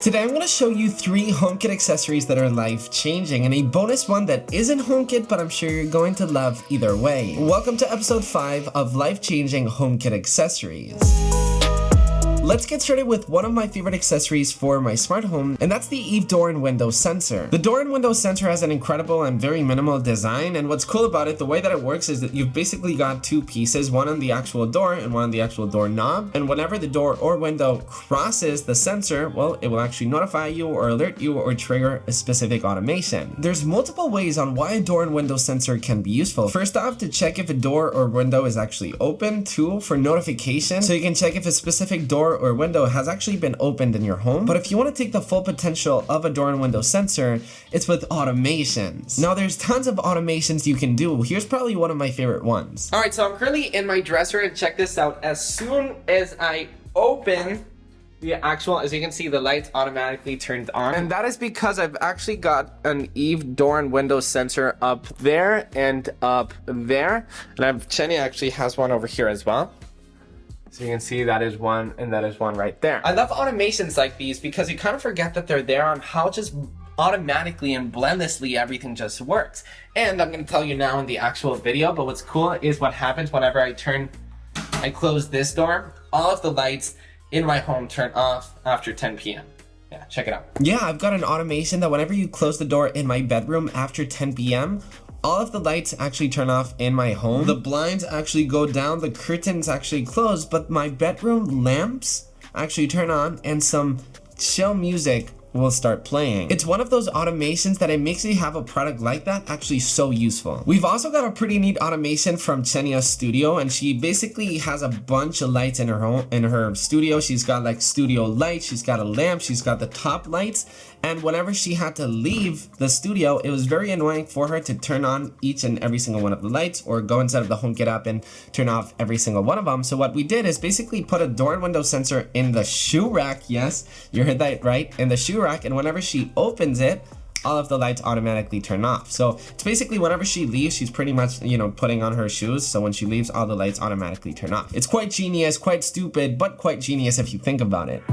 Today I'm going to show you 3 HomeKit accessories that are life-changing and a bonus one that isn't HomeKit, but I'm sure you're going to love either way. Welcome to episode 5 of life-changing HomeKit accessories. Let's get started with one of my favorite accessories for my smart home, and that's the Eve door and window sensor. The door and window sensor has an incredible and very minimal design, and what's cool about it, the way that it works is that you've basically got 2 pieces, one on the actual door and one on the actual door knob, and whenever the door or window crosses the sensor, well, it will actually notify you or alert you or trigger a specific automation. There's multiple ways on why a door and window sensor can be useful. First off, to check if a door or window is actually open. 2, for notification, so you can check if a specific door or window has actually been opened in your home. But if you want to take the full potential of a door and window sensor, it's with automations. Now there's tons of automations you can do. Here's probably one of my favorite ones. All right, so I'm currently in my dresser, and check this out. As soon as I open the actual, as you can see, the lights automatically turned on. And that is because I've actually got an Eve door and window sensor up there and up there. And Chenny actually has one over here as well. So you can see that is one and that is one right there. I love automations like these because you kind of forget that they're there on how just automatically and blendlessly everything just works. And I'm going to tell you now in the actual video, but what's cool is what happens whenever I close this door. All of the lights in my home turn off after 10 p.m. Yeah, check it out. Yeah, I've got an automation that whenever you close the door in my bedroom after 10 p.m., all of the lights actually turn off in my home. The blinds actually go down, the curtains actually close, but my bedroom lamps actually turn on and some chill music will start playing. It's one of those automations that it makes you have a product like that actually so useful. We've also got a pretty neat automation from Nikias studio, and she basically has a bunch of lights in her home, in her studio. She's got like studio lights, she's got a lamp, she's got the top lights, and whenever she had to leave the studio, it was very annoying for her to turn on each and every single one of the lights or go inside of the HomeKit app and turn off every single one of them. So what we did is basically put a door and window sensor in the shoe rack. Yes, you heard that right, in the shoe rack, and whenever she opens it, all of the lights automatically turn off. So it's basically whenever she leaves, she's pretty much, putting on her shoes. So when she leaves, all the lights automatically turn off. It's quite genius, quite stupid, but quite genius if you think about it.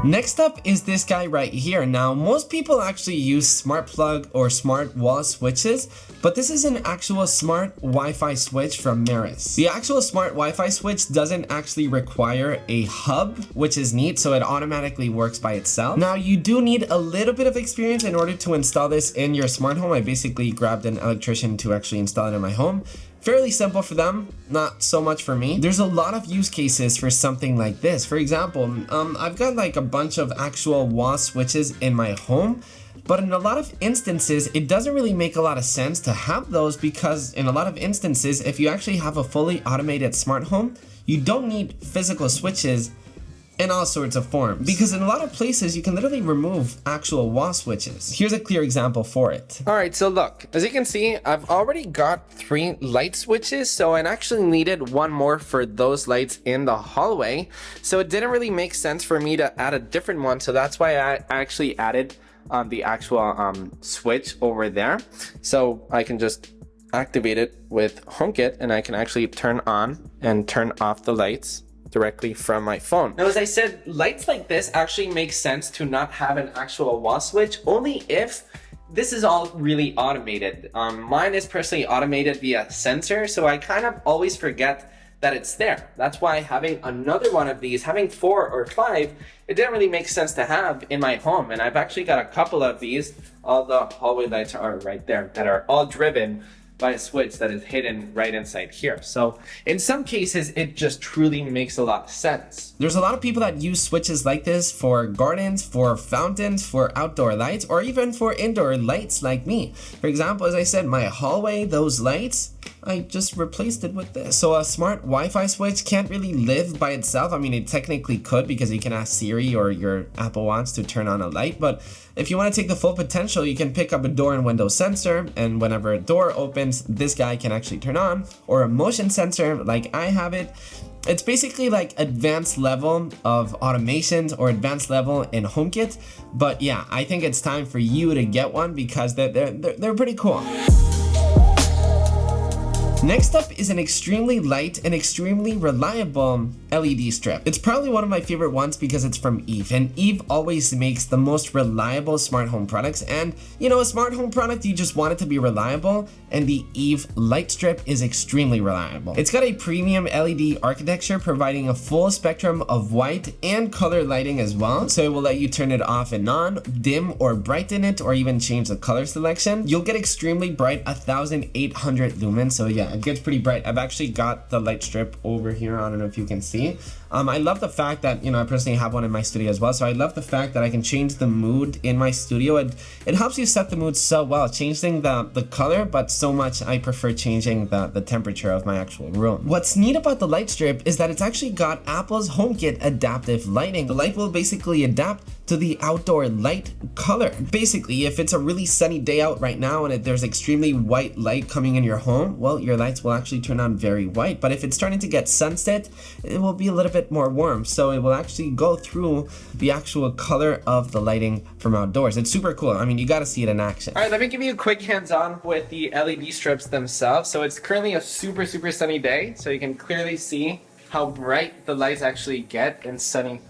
Next up is this guy right here. Now, most people actually use smart plug or smart wall switches, but this is an actual smart Wi-Fi switch from Meross. The actual smart Wi-Fi switch doesn't actually require a hub, which is neat, so it automatically works by itself. Now, you do need a little bit of experience in order to install this in your smart home. I basically grabbed an electrician to actually install it in my home. Fairly simple for them, not so much for me. There's a lot of use cases for something like this. For example, I've got like a bunch of actual wall switches in my home, but in a lot of instances, it doesn't really make a lot of sense to have those because in a lot of instances, if you actually have a fully automated smart home, you don't need physical switches in all sorts of forms, because in a lot of places you can literally remove actual wall switches. Here's a clear example for it. All right, so look, as you can see, I've already got 3 light switches, so I actually needed one more for those lights in the hallway. So it didn't really make sense for me to add a different one, so that's why I actually added the actual switch over there. So I can just activate it with HomeKit, and I can actually turn on and turn off the lights directly from my phone. Now, as I said, lights like this actually make sense to not have an actual wall switch, only if this is all really automated. Mine is personally automated via sensor, so I kind of always forget that it's there. That's why having another one of these, having 4 or 5, it didn't really make sense to have in my home. And I've actually got a couple of these. All the hallway lights are right there that are all driven by a switch that is hidden right inside here. So in some cases, it just truly makes a lot of sense. There's a lot of people that use switches like this for gardens, for fountains, for outdoor lights, or even for indoor lights like me. For example, as I said, my hallway, those lights, I just replaced it with this. So a smart Wi-Fi switch can't really live by itself. I mean, it technically could, because you can ask Siri or your Apple Watch to turn on a light, but if you want to take the full potential, you can pick up a door and window sensor, and whenever a door opens, this guy can actually turn on, or a motion sensor like I have it. It's basically like advanced level of automations or advanced level in HomeKit. But yeah, I think it's time for you to get one because they're pretty cool. Next up is an extremely light and extremely reliable LED strip. It's probably one of my favorite ones because it's from Eve, and Eve always makes the most reliable smart home products. And you know, a smart home product, you just want it to be reliable, and the Eve light strip is extremely reliable. It's got a premium LED architecture providing a full spectrum of white and color lighting as well, so it will let you turn it off and on, dim or brighten it, or even change the color selection. You'll get extremely bright 1800 lumens, so yeah, it gets pretty bright. I've actually got the light strip over here. I don't know if you can see. I love the fact that, you know, I personally have one in my studio as well, so I love the fact that I can change the mood in my studio. It helps you set the mood so well, changing the color, but so much I prefer changing the temperature of my actual room. What's neat about the light strip is that it's actually got Apple's HomeKit adaptive lighting. The light will basically adapt to the outdoor light color. Basically, if it's a really sunny day out right now and there's extremely white light coming in your home, well, your lights will actually turn on very white. But if it's starting to get sunset, it will be a little bit more warm, so it will actually go through the actual color of the lighting from outdoors. It's super cool. I mean, you gotta see it in action. All right, let me give you a quick hands-on with the LED strips themselves. So it's currently a super sunny day, so you can clearly see how bright the lights actually get in sunny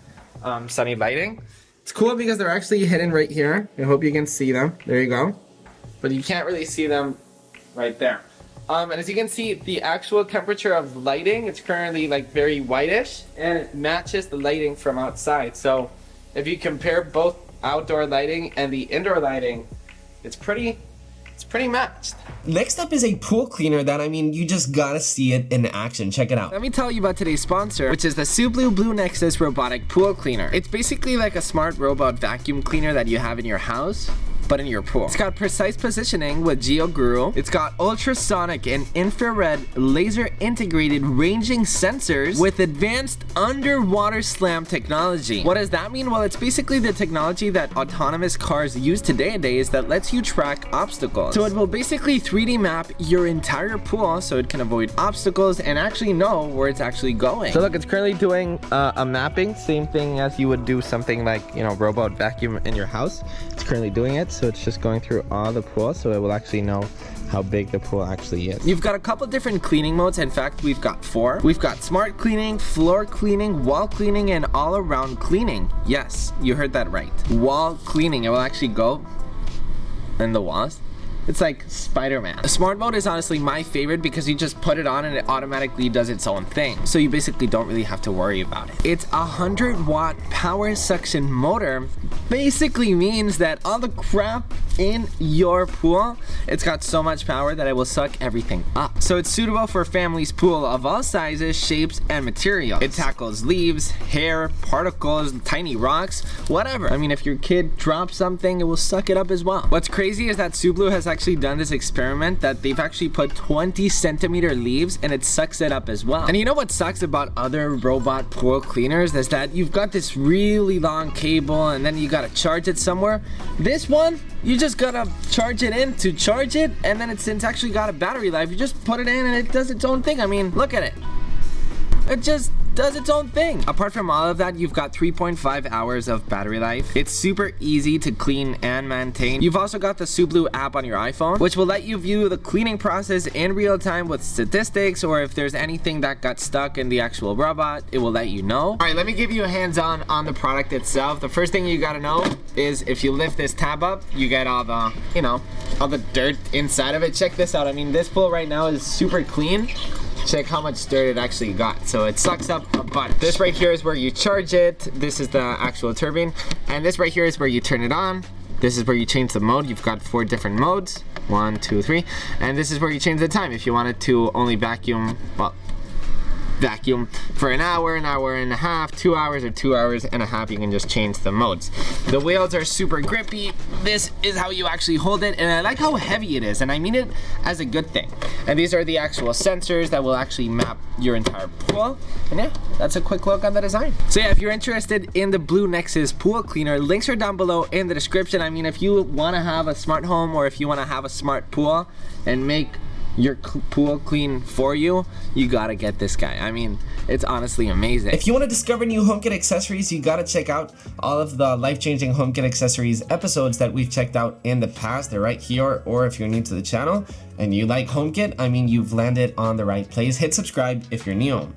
lighting. It's cool because they're actually hidden right here. I hope you can see them. There you go. But you can't really see them right there. And as you can see, the actual temperature of lighting, it's currently like very whitish, and it matches the lighting from outside. So if you compare both outdoor lighting and the indoor lighting, it's pretty matched. Next up is a pool cleaner that, I mean, you just gotta see it in action. Check it out. Let me tell you about today's sponsor, which is the Sublu Blue Nexus robotic pool cleaner. It's basically like a smart robot vacuum cleaner that you have in your house, but in your pool. It's got precise positioning with GeoGuru. It's got ultrasonic and infrared laser integrated ranging sensors with advanced underwater slam technology. What does that mean? Well, it's basically the technology that autonomous cars use today that lets you track obstacles. So it will basically 3D map your entire pool so it can avoid obstacles and actually know where it's actually going. So look, it's currently doing a mapping, same thing as you would do something like, you know, robot vacuum in your house. It's currently doing it. So it's just going through all the pools, so it will actually know how big the pool actually is. You've got a couple different cleaning modes. In fact, we've got 4. We've got smart cleaning, floor cleaning, wall cleaning, and all around cleaning. Yes, you heard that right. Wall cleaning. It will actually go in the walls. It's like Spider-Man. The smart mode is honestly my favorite because you just put it on and it automatically does its own thing. So you basically don't really have to worry about it. It's a 100-watt power suction motor. Basically means that all the crap in your pool, it's got so much power that it will suck everything up. So it's suitable for families' pool of all sizes, shapes, and materials. It tackles leaves, hair, particles, tiny rocks, whatever. I mean, if your kid drops something, it will suck it up as well. What's crazy is that Sublu has actually done this experiment that they've actually put 20-centimeter leaves and it sucks it up as well. And you know what sucks about other robot pool cleaners is that you've got this really long cable and then you gotta charge it somewhere. This one, you just gotta charge it in to charge it, and then it's actually got a battery life. You just put it in and it does its own thing. I mean, look at it. It just does its own thing. Apart from all of that, you've got 3.5 hours of battery life. It's super easy to clean and maintain. You've also got the Sublu app on your iPhone, which will let you view the cleaning process in real time with statistics, or if there's anything that got stuck in the actual robot, it will let you know. All right, let me give you a hands-on on the product itself. The first thing you gotta know is if you lift this tab up, you get all the, you know, all the dirt inside of it. Check this out. I mean, this pool right now is super clean. Check how much dirt it actually got. So it sucks up a bunch. This right here is where you charge it. This is the actual turbine. And this right here is where you turn it on. This is where you change the mode. You've got 4 different modes. 1, 2, 3. And this is where you change the time. If you wanted to only vacuum, well, vacuum for an hour and a half, 2 hours, or 2 hours and a half, you can just change the modes. The wheels are super grippy. This is how you actually hold it, and I like how heavy it is, and I mean it as a good thing. And these are the actual sensors that will actually map your entire pool. And yeah, that's a quick look on the design. So yeah, if you're interested in the Blue Nexus pool cleaner, links are down below in the description. I mean, if you want to have a smart home, or if you want to have a smart pool and make your pool clean for you, you gotta get this guy. I mean, It's honestly amazing. If you want to discover new HomeKit accessories, you gotta check out all of the life-changing HomeKit accessories episodes that we've checked out in the past. They're right here, or if you're new to the channel and you like HomeKit, I mean, you've landed on the right place. Hit subscribe if you're new.